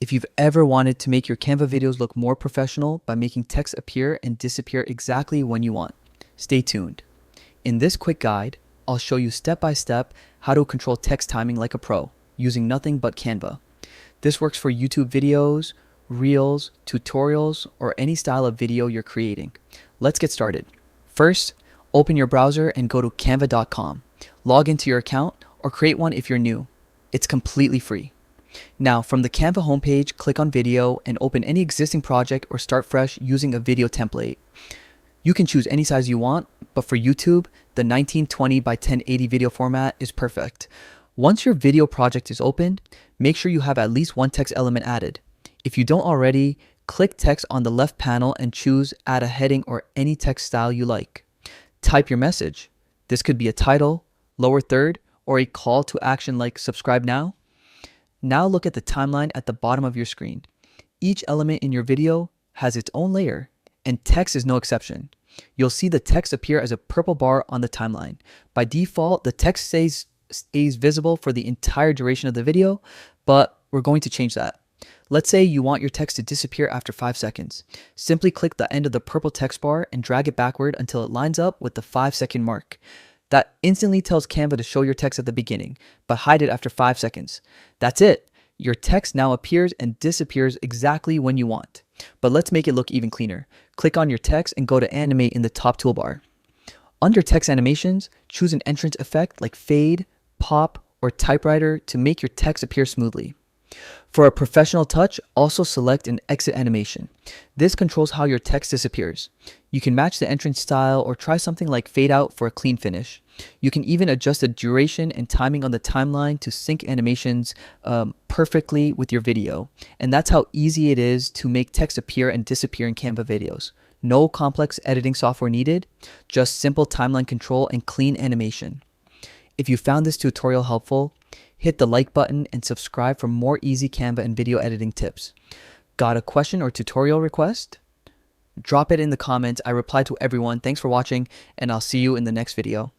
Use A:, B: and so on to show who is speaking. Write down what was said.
A: If you've ever wanted to make your Canva videos look more professional by making text appear and disappear exactly when you want, stay tuned. In this quick guide, I'll show you step by step how to control text timing like a pro using nothing but Canva. This works for YouTube videos, reels, tutorials, or any style of video you're creating. Let's get started. First, open your browser and go to canva.com. Log into your account or create one if you're new. It's completely free. Now, from the Canva homepage, click on Video and open any existing project or start fresh using a video template. You can choose any size you want, but for YouTube, the 1920 by 1080 video format is perfect. Once your video project is opened, make sure you have at least one text element added. If you don't already, click text on the left panel and choose Add a heading or any text style you like. Type your message. This could be a title, lower third, or a call to action like subscribe now. Now look at the timeline at the bottom of your screen. Each element in your video has its own layer, and text is no exception. You'll see the text appear as a purple bar on the timeline. By default, the text stays visible for the entire duration of the video, but we're going to change that. Let's say you want your text to disappear after 5 seconds. Simply click the end of the purple text bar and drag it backward until it lines up with the 5-second mark. That instantly tells Canva to show your text at the beginning, but hide it after 5 seconds. That's it. Your text now appears and disappears exactly when you want. But let's make it look even cleaner. Click on your text and go to Animate in the top toolbar. Under Text Animations, choose an entrance effect like Fade, Pop, or Typewriter to make your text appear smoothly. For a professional touch, also select an exit animation. This controls how your text disappears. You can match the entrance style or try something like fade out for a clean finish. You can even adjust the duration and timing on the timeline to sync animations perfectly with your video. And that's how easy it is to make text appear and disappear in Canva videos. No complex editing software needed, just simple timeline control and clean animation. If you found this tutorial helpful, hit the like button and subscribe for more easy Canva and video editing tips. Got a question or tutorial request? Drop it in the comments. I reply to everyone. Thanks for watching, and I'll see you in the next video.